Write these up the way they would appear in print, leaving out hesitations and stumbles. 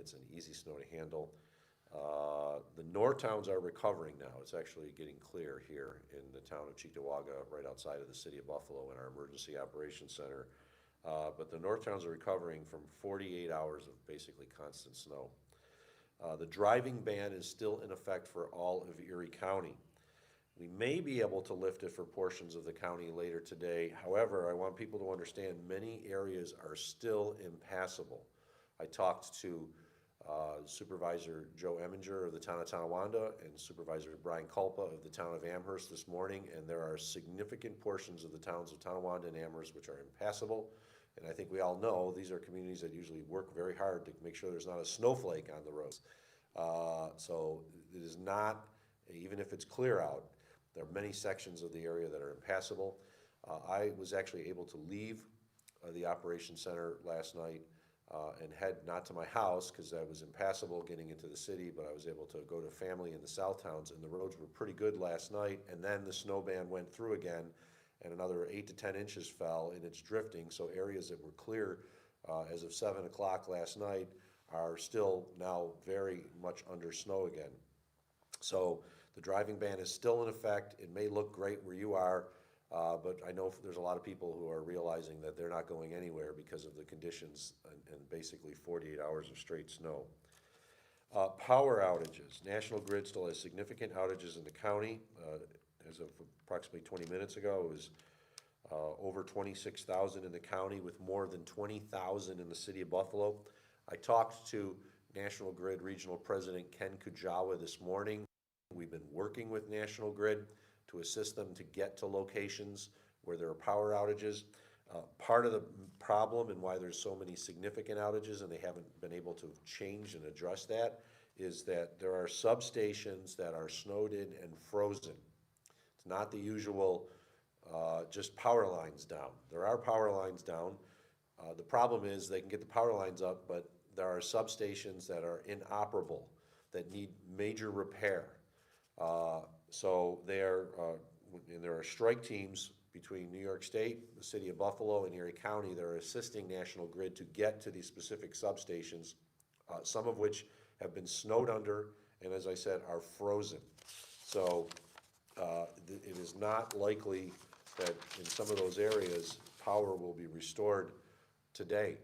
It's an easy snow to handle. The north towns are recovering now. It's actually getting clear here in the town of Cheektowaga, right outside of the city of Buffalo in our emergency operations center. But the north towns are recovering from 48 hours of basically constant snow. The driving ban is still in effect for all of Erie County. We may be able to lift it for portions of the county later today. However, I want people to understand many areas are still impassable. I talked to Supervisor Joe Eminger of the town of Tonawanda and Supervisor Brian Culpa of the town of Amherst this morning, and there are significant portions of the towns of Tonawanda and Amherst which are impassable. And I think we all know these are communities that usually work very hard to make sure there's not a snowflake on the roads. So it is not, even if it's clear out, there are many sections of the area that are impassable. I was actually able to leave the operations center last night and head not to my house because I was impassable getting into the city, but I was able to go to family in the south towns, and the roads were pretty good last night. And then the snow band went through again, and another 8 to 10 inches fell, and it's drifting. So areas that were clear as of 7 o'clock last night are still now very much under snow again. So the driving ban is still in effect. It may look great where you are, but I know there's a lot of people who are realizing that they're not going anywhere because of the conditions and basically 48 hours of straight snow. Power outages. National Grid still has significant outages in the county. As of approximately 20 minutes ago, it was over 26,000 in the county with more than 20,000 in the city of Buffalo. I talked to National Grid Regional President Ken Kujawa this morning. We've been working with National Grid to assist them to get to locations where there are power outages. Part of the problem and why there's so many significant outages and they haven't been able to change and address that is that there are substations that are snowed in and frozen. It's not the usual just power lines down. There are power lines down. The problem is they can get the power lines up, but there are substations that are inoperable that need major repair. So there are strike teams between New York State, the city of Buffalo, and Erie County that are assisting National Grid to get to these specific substations, some of which have been snowed under and, as I said, are frozen. So it is not likely that in some of those areas power will be restored today.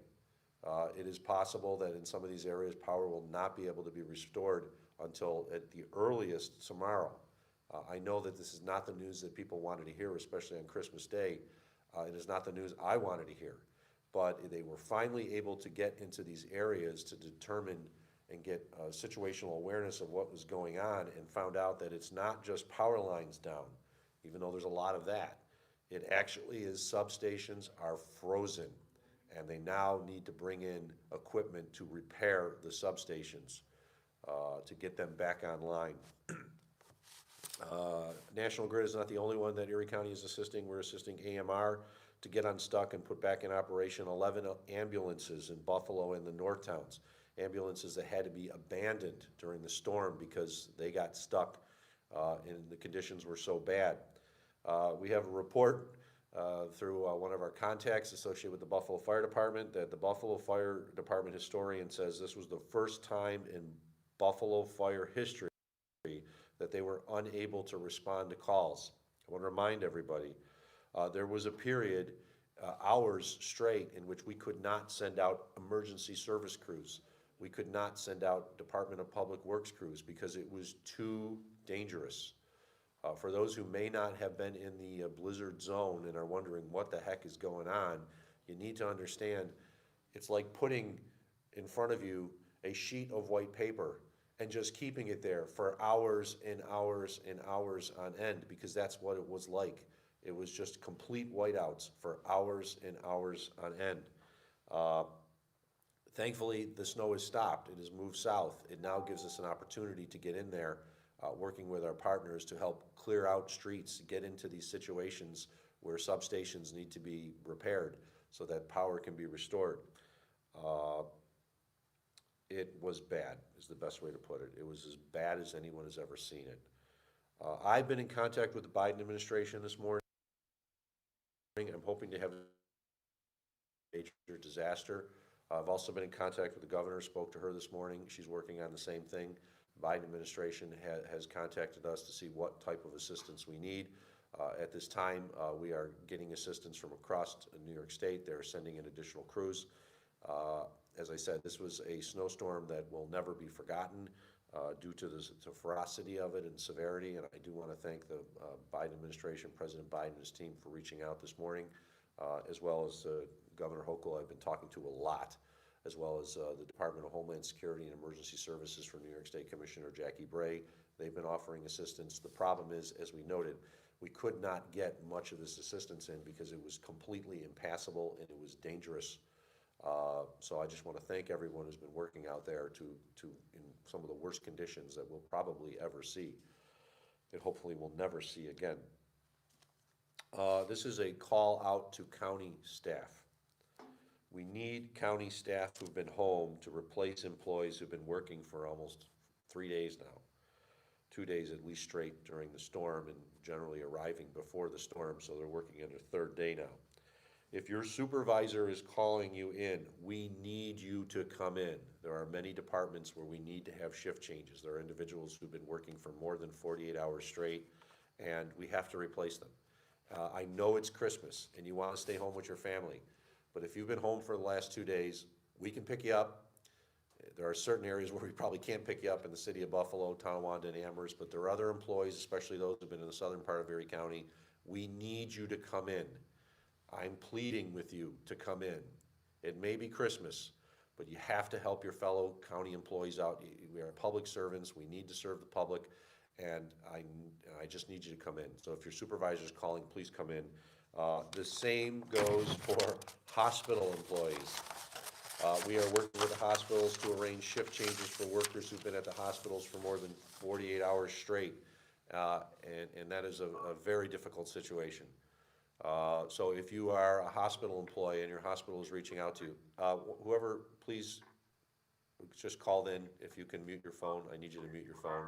It is possible that in some of these areas power will not be able to be restored until at the earliest tomorrow. I know that this is not the news that people wanted to hear, especially on Christmas Day. It is not the news I wanted to hear. But they were finally able to get into these areas to determine and get situational awareness of what was going on and found out that it's not just power lines down, even though there's a lot of that. It actually is substations are frozen, and they now need to bring in equipment to repair the substations to get them back online. National Grid is not the only one that Erie County is assisting. We're assisting AMR to get unstuck and put back in operation 11 ambulances in Buffalo and the north towns. Ambulances that had to be abandoned during the storm because they got stuck and the conditions were so bad. We have a report through one of our contacts associated with the Buffalo Fire Department that the Buffalo Fire Department historian says this was the first time in Buffalo fire history that they were unable to respond to calls. I want to remind everybody, there was a period, hours straight, in which we could not send out emergency service crews. We could not send out Department of Public Works crews because it was too dangerous. For those who may not have been in the blizzard zone and are wondering what the heck is going on, you need to understand it's like putting in front of you a sheet of white paper and just keeping it there for hours and hours and hours on end, because that's what it was like. It was just complete whiteouts for hours and hours on end. Thankfully, the snow has stopped. It has moved south. It now gives us an opportunity to get in there, working with our partners to help clear out streets, get into these situations where substations need to be repaired so that power can be restored. It was bad, is the best way to put it. It was as bad as anyone has ever seen it. I've been in contact with the Biden administration this morning. I'm hoping to have a major disaster I've also been in contact with the governor, spoke to her this morning. She's working on the same thing. Biden administration has contacted us to see what type of assistance we need. At this time, we are getting assistance from across New York State. They're sending in additional crews. As I said, this was a snowstorm that will never be forgotten due to the ferocity of it and severity, and I do want to thank the Biden administration, President Biden and his team for reaching out this morning, as well as Governor Hochul I've been talking to a lot, as well as the Department of Homeland Security and Emergency Services from New York State Commissioner Jackie Bray. They've been offering assistance. The problem is, as we noted, we could not get much of this assistance in because it was completely impassable and it was dangerous. So I just want to thank everyone who's been working out there in some of the worst conditions that we'll probably ever see, and hopefully we'll never see again. This is a call out to county staff. We need county staff who've been home to replace employees who've been working for almost 3 days now. 2 days at least straight during the storm and generally arriving before the storm, so they're working on their third day now. If your supervisor is calling you in, we need you to come in. There are many departments where we need to have shift changes. There are individuals who've been working for more than 48 hours straight, and we have to replace them. I know it's Christmas and you want to stay home with your family, but if you've been home for the last 2 days, we can pick you up. There are certain areas where we probably can't pick you up in the city of Buffalo, Tonawanda, and Amherst, but there are other employees, especially those who've been in the southern part of Erie County. We need you to come in. I'm pleading with you to come in. It may be Christmas, but you have to help your fellow county employees out. We are public servants. We need to serve the public, and I just need you to come in. So if your supervisor is calling, please come in. The same goes for hospital employees. We are working with the hospitals to arrange shift changes for workers who've been at the hospitals for more than 48 hours straight, and that is a very difficult situation. So if you are a hospital employee and your hospital is reaching out to you, whoever, please just call in. If you can mute your phone, I need you to mute your phone.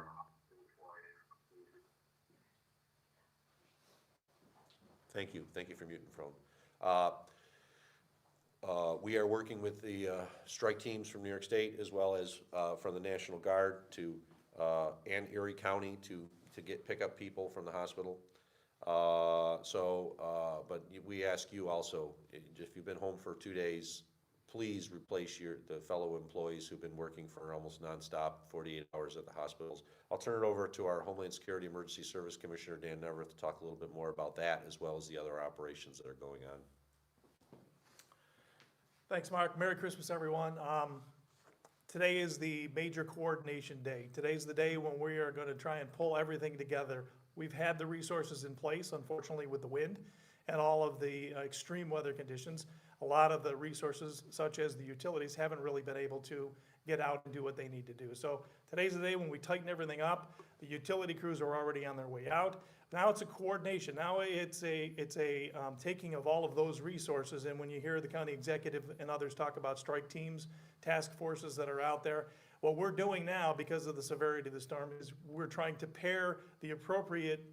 Thank you for muting your phone. We are working with the strike teams from New York State as well as from the National Guard and Erie County to pick up people from the hospital. But we ask you also, if you've been home for 2 days, please replace the fellow employees who've been working for almost nonstop 48 hours at the hospitals. I'll turn it over to our Homeland Security Emergency Service Commissioner, Dan Neverth, to talk a little bit more about that as well as the other operations that are going on. Thanks, Mark. Merry Christmas, everyone. Today is the major coordination day. Today's the day when we are going to try and pull everything together. We've had the resources in place, unfortunately, with the wind and all of the extreme weather conditions. A lot of the resources, such as the utilities, haven't really been able to get out and do what they need to do. So today's the day when we tighten everything up. The utility crews are already on their way out. Now it's a coordination. Now it's a taking of all of those resources. And when you hear the county executive and others talk about strike teams, task forces that are out there, what we're doing now, because of the severity of the storm, is we're trying to pair the appropriate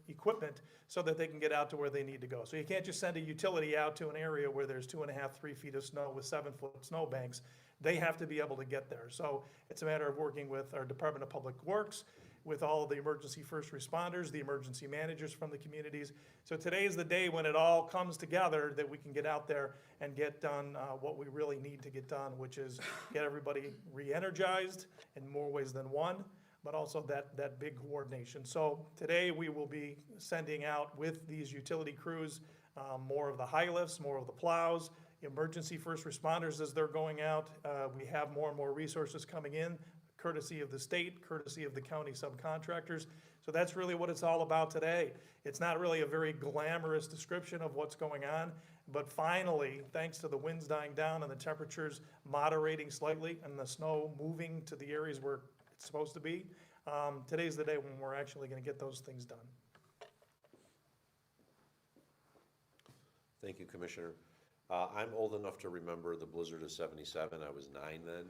equipment so that they can get out to where they need to go. So you can't just send a utility out to an area where there's 2.5, 3 feet of snow with 7-foot snow banks. They have to be able to get there. So it's a matter of working with our Department of Public Works, with all of the emergency first responders, the emergency managers from the communities. So today is the day when it all comes together that we can get out there and get done what we really need to get done, which is get everybody re-energized in more ways than one, but also that big coordination. So today we will be sending out with these utility crews more of the high lifts, more of the plows, emergency first responders as they're going out. We have more and more resources coming in, courtesy of the state, courtesy of the county subcontractors. So that's really what it's all about today. It's not really a very glamorous description of what's going on, but finally, thanks to the winds dying down and the temperatures moderating slightly and the snow moving to the areas where it's supposed to be, today's the day when we're actually going to get those things done. Thank you, Commissioner. I'm old enough to remember the blizzard of '77. I was 9 then.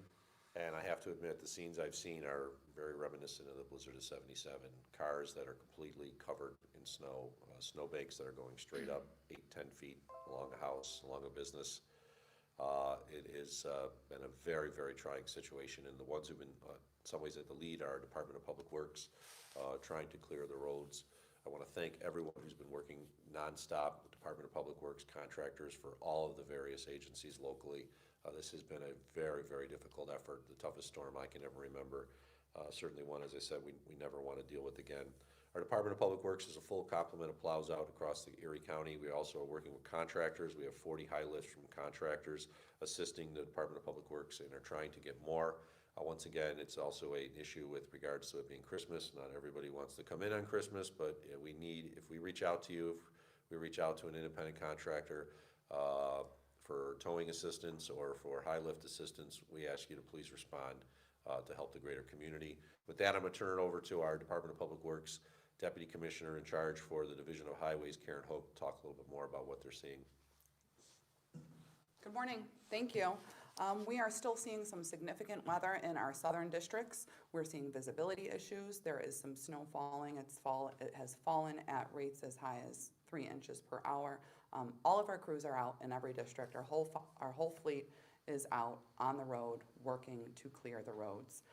And I have to admit, the scenes I've seen are very reminiscent of the blizzard of '77. Cars that are completely covered in snow, snowbanks that are going straight up 8-10 feet along a house, along a business. It has been a very, very trying situation, and the ones who've been, in some ways, at the lead are Department of Public Works, trying to clear the roads. I want to thank everyone who's been working nonstop, the Department of Public Works, contractors, for all of the various agencies locally. This has been a very, very difficult effort, the toughest storm I can ever remember. Certainly one, as I said, we never want to deal with again. Our Department of Public Works is a full complement of plows out across the Erie County. We also are working with contractors. We have 40 high lifts from contractors assisting the Department of Public Works and are trying to get more. Once again, it's also an issue with regards to it being Christmas. Not everybody wants to come in on Christmas, but we need, if we reach out to you, if we reach out to an independent contractor for towing assistance or for high lift assistance, we ask you to please respond to help the greater community. With that, I'm going to turn it over to our Department of Public Works Deputy Commissioner in charge for the Division of Highways, Karen Hope, to talk a little bit more about what they're seeing. Good morning. Thank you. We are still seeing some significant weather in our southern districts. We're seeing visibility issues. There is some snow falling. It has fallen at rates as high as 3 inches per hour. All of our crews are out in every district. Our whole fleet is out on the road working to clear the roads.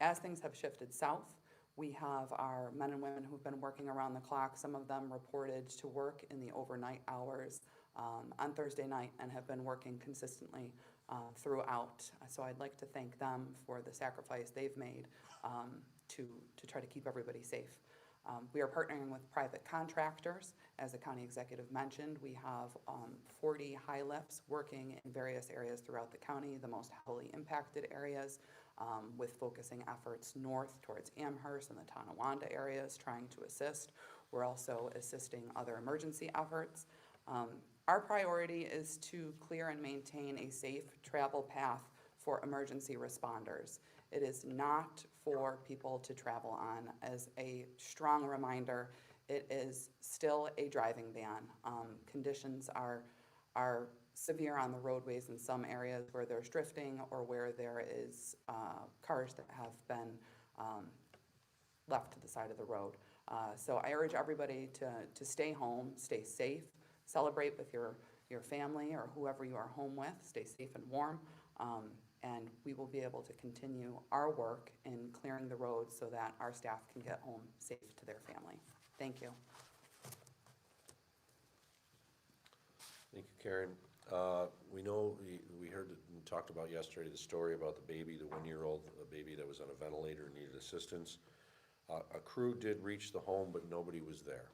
As things have shifted south, we have our men and women who've been working around the clock. Some of them reported to work in the overnight hours on Thursday night and have been working consistently throughout. So I'd like to thank them for the sacrifice they've made to try to keep everybody safe. We are partnering with private contractors. As the county executive mentioned, we have 40 high lifts working in various areas throughout the county, the most heavily impacted areas, with focusing efforts north towards Amherst and the Tonawanda areas, trying to assist. We're also assisting other emergency efforts. Our priority is to clear and maintain a safe travel path for emergency responders. It is not for people to travel on. As a strong reminder, it is still a driving ban. Conditions are severe on the roadways in some areas where there's drifting or where there is cars that have been left to the side of the road. So I urge everybody to stay home, stay safe, celebrate with your family or whoever you are home with, stay safe and warm, and we will be able to continue our work in clearing the roads so that our staff can get home safe to their family. Thank you. Thank you, Karen. We know, we heard and talked about yesterday the story about the baby, the 1-year-old baby that was on a ventilator and needed assistance. A crew did reach the home, but nobody was there.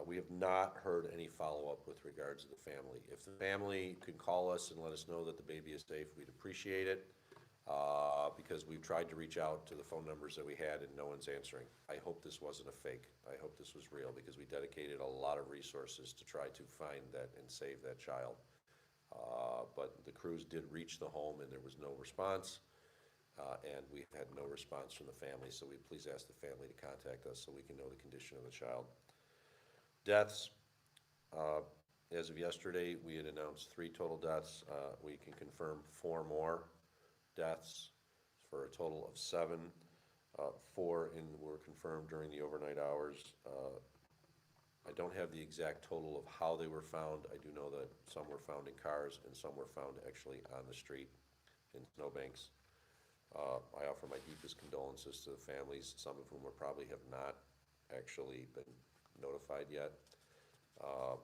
We have not heard any follow-up with regards to the family. If the family can call us and let us know that the baby is safe, we'd appreciate it, because we've tried to reach out to the phone numbers that we had and no one's answering. I hope this wasn't a fake. I hope this was real, because we dedicated a lot of resources to try to find that and save that child. But the crews did reach the home and there was no response, and we had no response from the family, so we please ask the family to contact us so we can know the condition of the child. Deaths, as of yesterday, we had announced 3 total deaths. We can confirm 4 more deaths for a total of 7. 4 were confirmed during the overnight hours. I don't have the exact total of how they were found. I do know that some were found in cars and some were found actually on the street in snowbanks. I offer my deepest condolences to the families, some of whom probably have not actually been notified yet,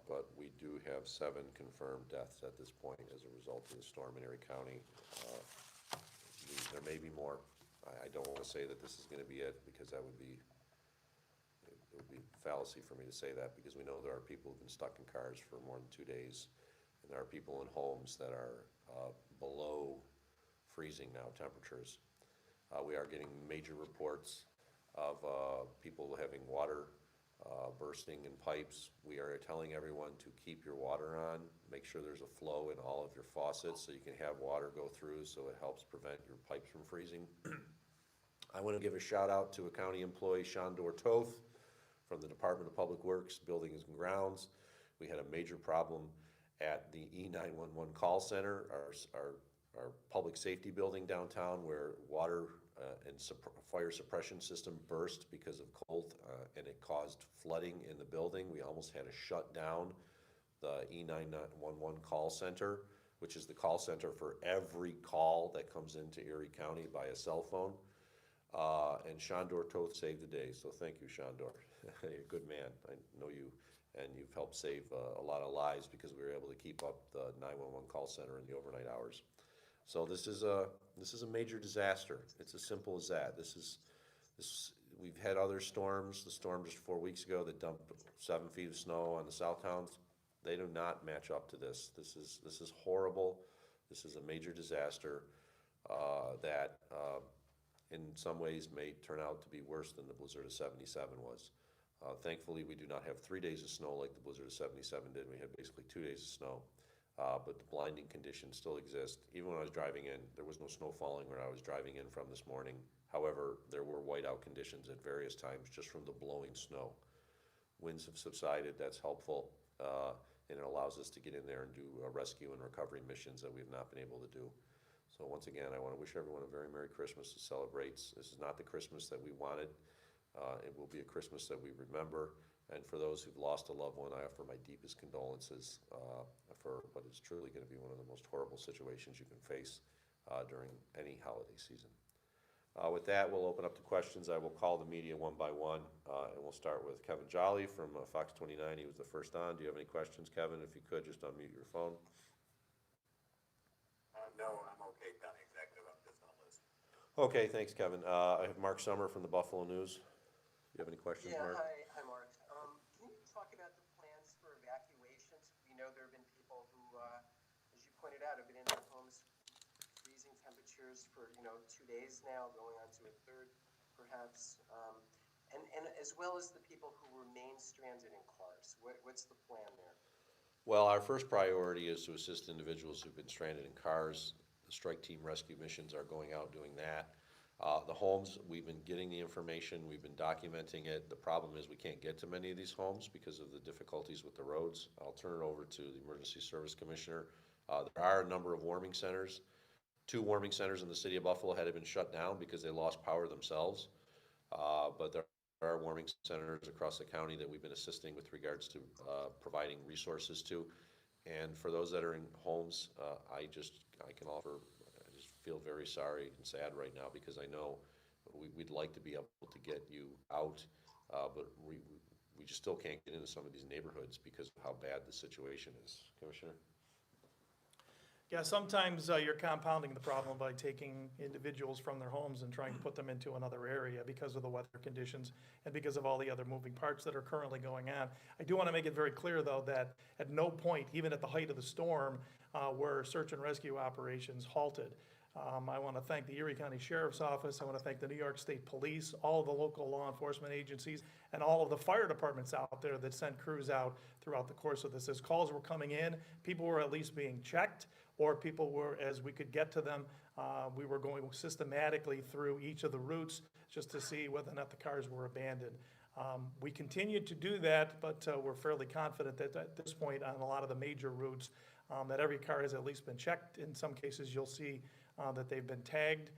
but we do have 7 confirmed deaths at this point as a result of the storm in Erie County. There may be more. I don't want to say that this is going to be it, because it would be fallacy for me to say that, because we know there are people who've been stuck in cars for more than 2 days, and there are people in homes that are below freezing now temperatures. We are getting major reports of people having water bursting in pipes. We are telling everyone to keep your water on, make sure there's a flow in all of your faucets so you can have water go through, so it helps prevent your pipes from freezing. I want to give a shout out to a county employee, Shandor Toth, from the Department of Public Works, Buildings and Grounds. We had a major problem at the E911 call center, our public safety building downtown, where water and fire suppression system burst because of cold, and it caused flooding in the building. We almost had to shut down the E911 call center which is the call center for every call that comes into Erie County by a cell phone. And Shandor Toth saved the day, so thank you, Shandor. You're a good man. I know you, and you've helped save a lot of lives because we were able to keep up the 911 call center in the overnight hours. So this is a major disaster. It's as simple as that. We've had other storms. The storm just 4 weeks ago that dumped 7 feet of snow on the south towns. They do not match up to this. This is horrible. This is a major disaster that in some ways may turn out to be worse than the blizzard of '77 was. Thankfully, we do not have 3 days of snow like the blizzard of '77 did. We had basically 2 days of snow. But the blinding conditions still exist. Even when I was driving in, there was no snow falling where I was driving in from this morning. However, there were whiteout conditions at various times just from the blowing snow. Winds have subsided, that's helpful, and it allows us to get in there and do rescue and recovery missions that we've not been able to do. So once again, I want to wish everyone a very Merry Christmas. It celebrates. This is not the Christmas that we wanted. It will be a Christmas that we remember. And for those who've lost a loved one, I offer my deepest condolences for what is truly going to be one of the most horrible situations you can face during any holiday season. With that, we'll open up to questions. I will call the media one by one, and we'll start with Kevin Jolly from Fox 29. He was the first on. Do you have any questions, Kevin? If you could, just unmute your phone. No, I'm okay, County Executive. I'm just on list. Okay, thanks, Kevin. I have Mark Summer from the Buffalo News. Do you have any questions, Yeah, Mark? hi, Mark. Can you talk about the plans for evacuations? We know there have been people who, as you pointed out, have been in their homes, freezing temperatures for 2 days now, going on to a third, perhaps, and as well as the people who remain stranded in cars. What's the plan there? Well, our first priority is to assist individuals who've been stranded in cars. The strike team rescue missions are going out doing that. The homes, we've been getting the information, we've been documenting it. The problem is we can't get to many of these homes because of the difficulties with the roads. I'll turn it over to the Emergency Service Commissioner. There are a number of warming centers. 2 warming centers in the city of Buffalo had been shut down because they lost power themselves. But there are warming centers across the county that we've been assisting with regards to providing resources to. And for those that are in homes, I can offer, I just feel very sorry and sad right now because I know we'd like to be able to get you out, but we just still can't get into some of these neighborhoods because of how bad the situation is. Commissioner? Yeah, sometimes you're compounding the problem by taking individuals from their homes and trying to put them into another area because of the weather conditions and because of all the other moving parts that are currently going on. I do want to make it very clear, though, that at no point, even at the height of the storm, were search and rescue operations halted. I want to thank the Erie County Sheriff's Office. I want to thank the New York State Police, all of the local law enforcement agencies, and all of the fire departments out there that sent crews out throughout the course of this. As calls were coming in, people were at least being checked, or people were, as we could get to them, we were going systematically through each of the routes just to see whether or not the cars were abandoned. We continued to do that, but we're fairly confident that at this point on a lot of the major routes, that every car has at least been checked. In some cases, you'll see that they've been tagged,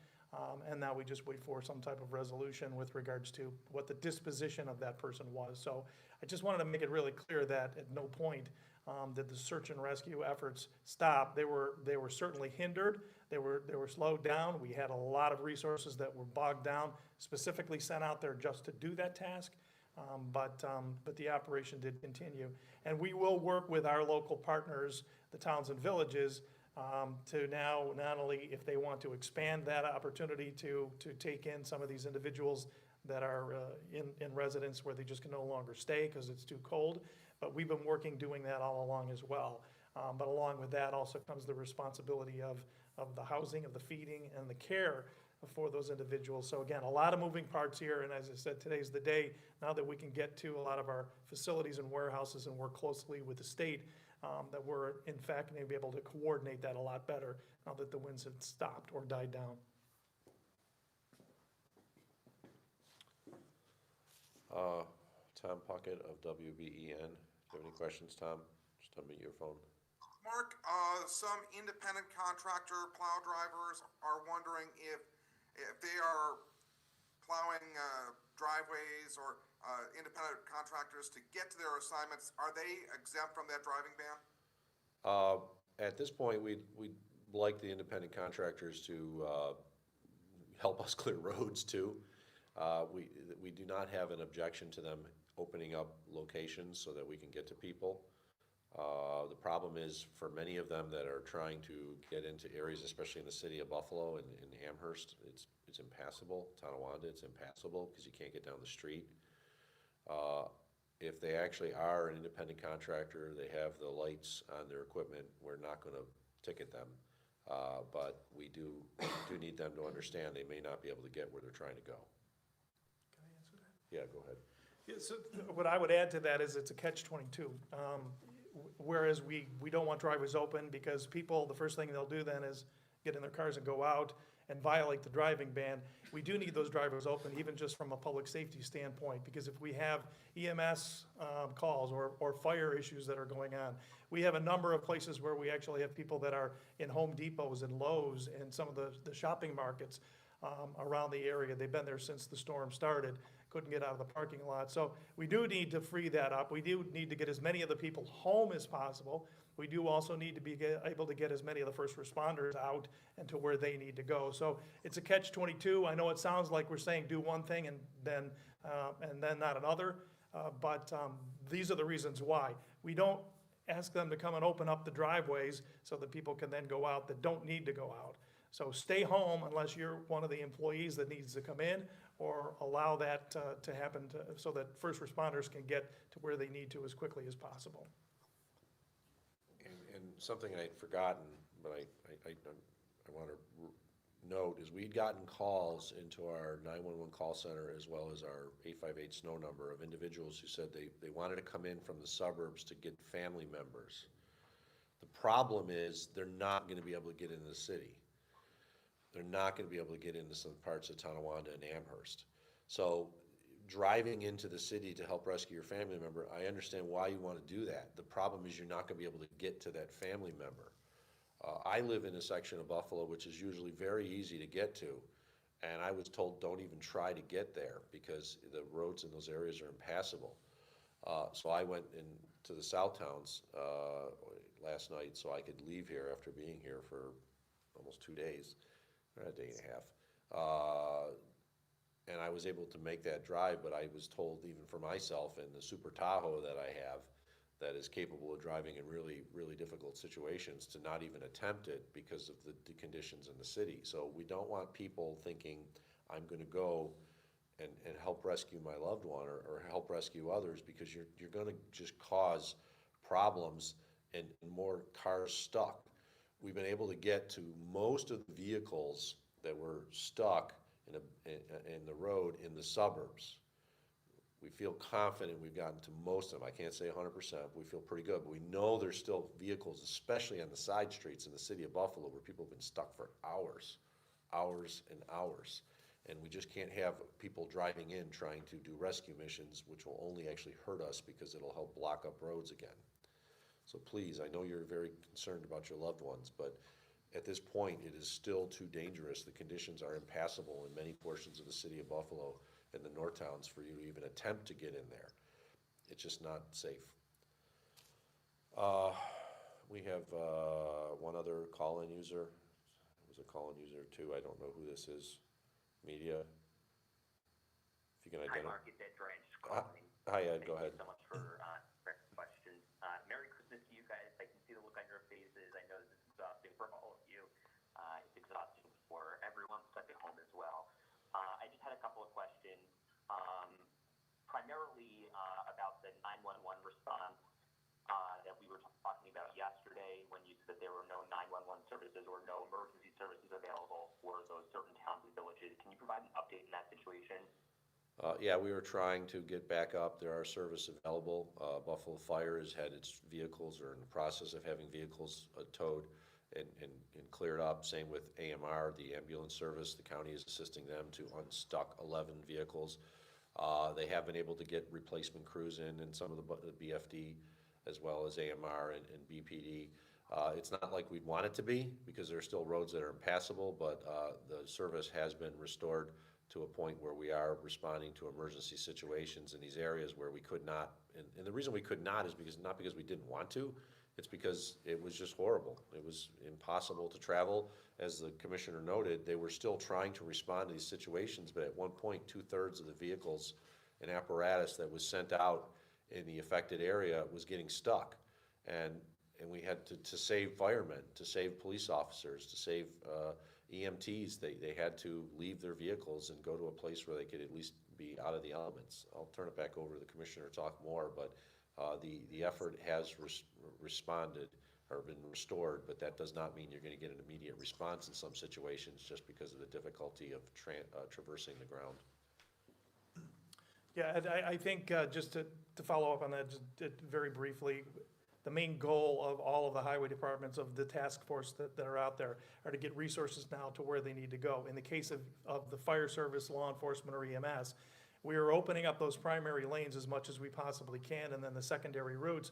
and now we just wait for some type of resolution with regards to what the disposition of that person was. So I just wanted to make it really clear that at no point did the search and rescue efforts stop. They were certainly hindered. They were slowed down. We had a lot of resources that were bogged down, specifically sent out there just to do that task. But the operation did continue. And we will work with our local partners, the towns and villages, to now not only if they want to expand that opportunity to take in some of these individuals that are in residence where they just can no longer stay because it's too cold, but we've been working doing that all along as well. But along with that also comes the responsibility of the housing, of the feeding, and the care for those individuals. So again, a lot of moving parts here, and as I said, today's the day now that we can get to a lot of our facilities and warehouses and work closely with the state, that we're in fact going to be able to coordinate that a lot better now that the winds have stopped or died down. Tom Puckett of WBEN. Do you have any questions, Tom? Just unmute your phone. Mark, some independent contractor plow drivers are wondering if they are plowing driveways or independent contractors to get to their assignments, are they exempt from that driving ban? At this point, we'd like the independent contractors to help us clear roads too. We do not have an objection to them opening up locations so that we can get to people. The problem is for many of them that are trying to get into areas, especially in the city of Buffalo and in Amherst, it's impassable. Tonawanda, it's impassable because you can't get down the street. If they actually are an independent contractor, they have the lights on their equipment, we're not gonna ticket them. But we do need them to understand they may not be able to get where they're trying to go. Can I answer that? Yeah, go ahead. Yeah, so what I would add to that is it's a catch-22. Whereas we don't want driveways open because people, the first thing they'll do then is get in their cars and go out and violate the driving ban. We do need those driveways open, even just from a public safety standpoint, because if we have EMS calls or fire issues that are going on, we have a number of places where we actually have people that are in Home Depots and Lowe's and some of the shopping markets around the area. They've been there since the storm started, couldn't get out of the parking lot. So we do need to free that up. We do need to get as many of the people home as possible. We do also need to be able to get as many of the first responders out and to where they need to go. So it's a catch-22. I know it sounds like we're saying do one thing and then not another, but these are the reasons why. We don't ask them to come and open up the driveways so that people can then go out that don't need to go out. So stay home unless you're one of the employees that needs to come in, or allow that to happen so that first responders can get to where they need to as quickly as possible. And something I'd forgotten, but I want to note, is we'd gotten calls into our 911 call center as well as our 858 SNOW number of individuals who said they wanted to come in from the suburbs to get family members. The problem is they're not going to be able to get into the city. They're not going to be able to get into some parts of Tonawanda and Amherst. So driving into the city to help rescue your family member, I understand why you want to do that. The problem is you're not going to be able to get to that family member. I live in a section of Buffalo which is usually very easy to get to, and I was told don't even try to get there because the roads in those areas are impassable. So I went into the South Towns last night so I could leave here after being here for almost 2 days. A day and a half, and I was able to make that drive, but I was told even for myself in the Super Tahoe that I have that is capable of driving in really, really difficult situations to not even attempt it because of the conditions in the city. So we don't want people thinking I'm going to go and help rescue my loved one or help rescue others, because you're going to just cause problems and more cars stuck. We've been able to get to most of the vehicles that were stuck in the road in the suburbs. We feel confident we've gotten to most of them. I can't say 100%, we feel pretty good, but we know there's still vehicles, especially on the side streets in the city of Buffalo, where people have been stuck for hours and hours. And we just can't have people driving in trying to do rescue missions, which will only actually hurt us because it'll help block up roads again. So please, I know you're very concerned about your loved ones, but at this point, it is still too dangerous. The conditions are impassable in many portions of the city of Buffalo and the North Towns for you to even attempt to get in there. It's just not safe. We have one other call-in user. It was a call-in user too. I don't know who this is. Media. If you can Hi, identify. Mark. It's Ed Drench calling. Hi, Ed. Go ahead. Thank you so much for questions. Merry Christmas to you guys. I can see the look on your faces. I know this is exhausting for all of you. It's exhausting for everyone stuck at home as well. I just had a couple of questions, primarily about the 911 response that we were talking about yesterday when you said there were no 911 services or no emergency services available for those certain towns and villages. Can you provide an update in that situation? Yeah, we were trying to get back up. There are services available. Buffalo Fire has had its vehicles, or in the process of having vehicles towed and cleared up. Same with AMR, the ambulance service. The county is assisting them to unstuck 11 vehicles. They have been able to get replacement crews in some of the BFD, as well as AMR and BPD. It's not like we'd want it to be, because there are still roads that are impassable, but the service has been restored to a point where we are responding to emergency situations in these areas where we could not. And the reason we could not is not because we didn't want to, It's because it was just horrible. It was impossible to travel. As the commissioner noted, they were still trying to respond to these situations, but at one point, 2/3 of the vehicles and apparatus that was sent out in the affected area was getting stuck. And we had to save firemen, to save police officers, to save EMTs. They had to leave their vehicles and go to a place where they could at least be out of the elements. I'll turn it back over to the commissioner to talk more, but the effort has responded or been restored, but that does not mean you're going to get an immediate response in some situations just because of the difficulty of traversing the ground. Yeah, and I think, just to follow up on that, just very briefly, the main goal of all of the highway departments, of the task force that are out there, are to get resources now to where they need to go. In the case of the fire service, law enforcement, or EMS, we are opening up those primary lanes as much as we possibly can, and then the secondary routes,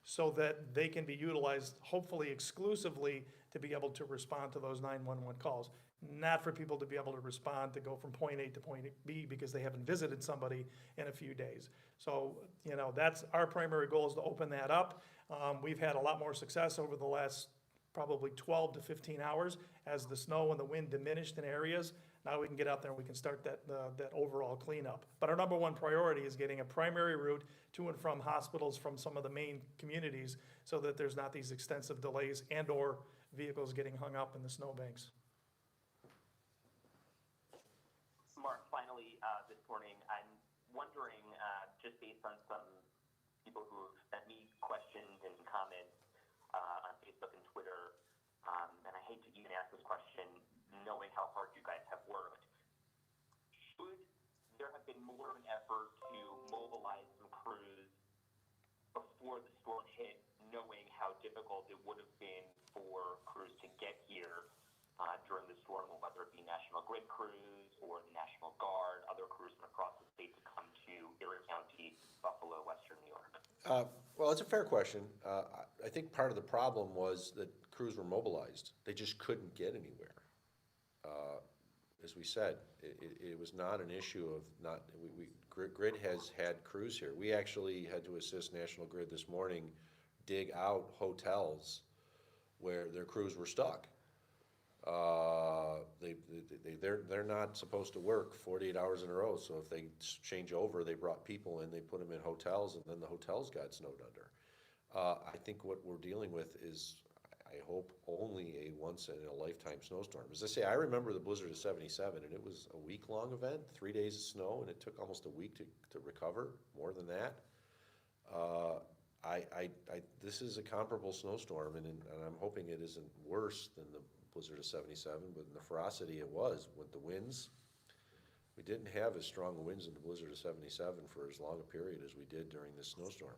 so that they can be utilized, hopefully exclusively, to be able to respond to those 911 calls. Not for people to be able to respond to go from point A to point B because they haven't visited somebody in a few days. So, that's our primary goal, is to open that up. We've had a lot more success over the last probably 12 to 15 hours as the snow and the wind diminished in areas. Now we can get out there and we can start that overall cleanup. But our number one priority is getting a primary route to and from hospitals from some of the main communities, so that there's not these extensive delays and/or vehicles getting hung up in the snowbanks. Mark, finally, this morning, I'm wondering, just based on some people who have sent me questions and comments on Facebook and Twitter, and I hate to even ask this question, knowing how hard you guys have worked, should there have been more of an effort to mobilize some crews before the storm hit, knowing how difficult it would have been for crews to get here during the storm, whether it be National Grid crews or the National Guard, other crews from across the state to come to Erie County, Buffalo, Western New York? Well, it's a fair question. I think part of the problem was that crews were mobilized. They just couldn't get anywhere. As we said, it was not an issue of not, Grid has had crews here. We actually had to assist National Grid this morning dig out hotels where their crews were stuck. They're not supposed to work 48 hours in a row, so if they change over, they brought people in, they put them in hotels, and then the hotels got snowed under. I think what we're dealing with is, I hope, only a once-in-a-lifetime snowstorm. As I say, I remember the blizzard of '77, and it was a week-long event, 3 days of snow, and it took almost a week to recover, more than that. This is a comparable snowstorm, and I'm hoping it isn't worse than the blizzard of '77, but in the ferocity it was, with the winds. We didn't have as strong winds in the blizzard of '77 for as long a period as we did during this snowstorm.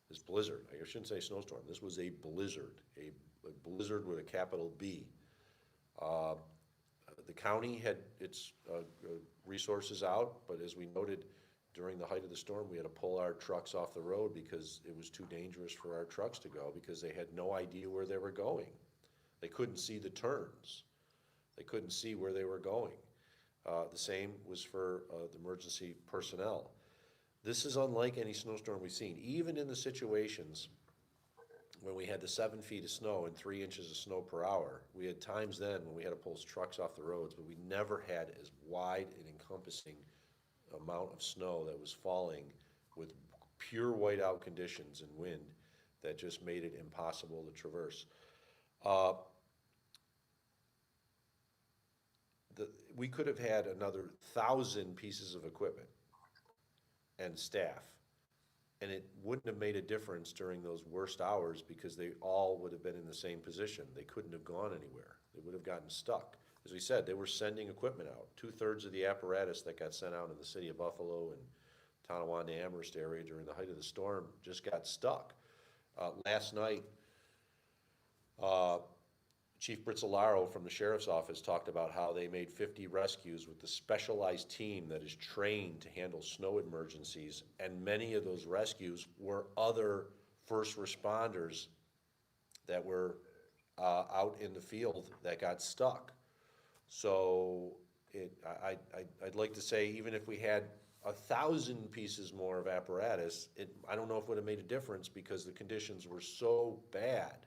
This blizzard, I shouldn't say snowstorm, this was a blizzard, a blizzard with a capital B. The county had its resources out, but as we noted, during the height of the storm, we had to pull our trucks off the road because it was too dangerous for our trucks to go, because they had no idea where they were going. They couldn't see the turns. They couldn't see where they were going. The same was for the emergency personnel. This is unlike any snowstorm we've seen. Even in the situations when we had the 7 feet of snow and 3 inches of snow per hour, we had times then when we had to pull trucks off the roads, but we never had as wide and encompassing amount of snow that was falling with pure whiteout conditions and wind that just made it impossible to traverse. We could have had another 1,000 pieces of equipment and staff, and it wouldn't have made a difference during those worst hours because they all would have been in the same position. They couldn't have gone anywhere. They would have gotten stuck. As we said, they were sending equipment out. 2/3 of the apparatus that got sent out in the city of Buffalo and Tonawanda, Amherst area during the height of the storm just got stuck. Last night, Chief Brizzolaro from the Sheriff's Office talked about how they made 50 rescues with the specialized team that is trained to handle snow emergencies, and many of those rescues were other first responders that were out in the field that got stuck. So I'd like to say, even if we had 1,000 pieces more of apparatus, I don't know if it would have made a difference because the conditions were so bad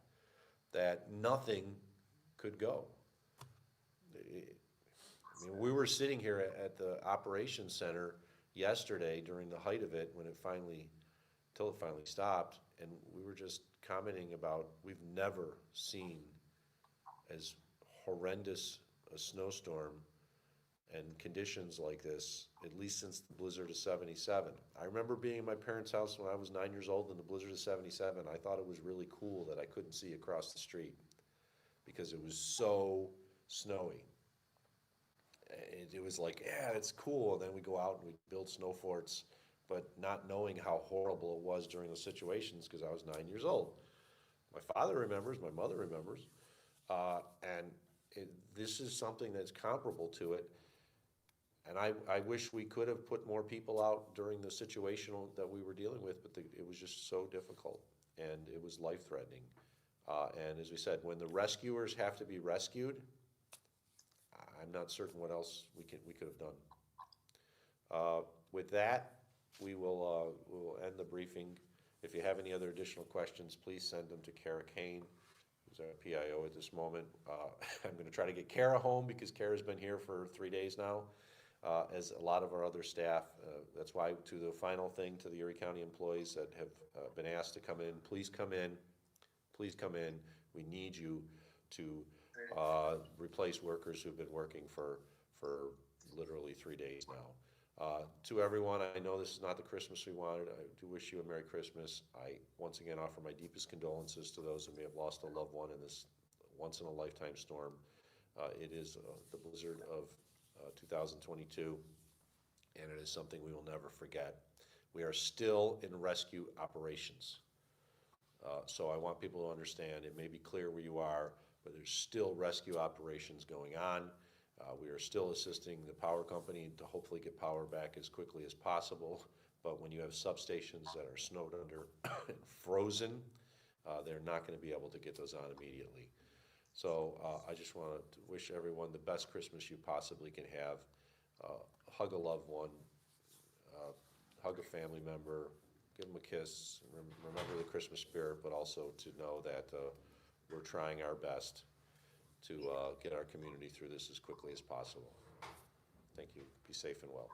that nothing could go. I mean, we were sitting here at the operations center yesterday during the height of it, till it finally stopped, and we were just commenting about, we've never seen as horrendous a snowstorm and conditions like this, at least since the blizzard of '77. I remember being in my parents' house when I was 9 years old in the blizzard of '77. I thought it was really cool that I couldn't see across the street because it was so snowy. It was like, yeah, it's cool. And then we go out and we build snow forts, but not knowing how horrible it was during those situations because I was 9 years old. My father remembers, my mother remembers, and this is something that's comparable to it. And I wish we could have put more people out during the situational that we were dealing with, but it was just so difficult and it was life-threatening. And as we said, when the rescuers have to be rescued, I'm not certain what else we could have done. With that, we will end the briefing. If you have any other additional questions, please send them to Kara Kane, who's our PIO at this moment. I'm going to try to get Kara home because Kara's been here for 3 days now, as a lot of our other staff. That's why, to the final thing, to the Erie County employees that have been asked to come in, please come in. Please come in. We need you to replace workers who've been working for literally 3 days now. To everyone, I know this is not the Christmas we wanted. I do wish you a Merry Christmas. I once again offer my deepest condolences to those who may have lost a loved one in this once-in-a-lifetime storm. It is the blizzard of 2022, and it is something we will never forget. We are still in rescue operations. So I want people to understand, it may be clear where you are, but there's still rescue operations going on. We are still assisting the power company to hopefully get power back as quickly as possible. But when you have substations that are snowed under and frozen, they're not going to be able to get those on immediately. So I just want to wish everyone the best Christmas you possibly can have. Hug a loved one, hug a family member, give them a kiss, remember the Christmas spirit, but also to know that we're trying our best to get our community through this as quickly as possible. Thank you. Be safe and well.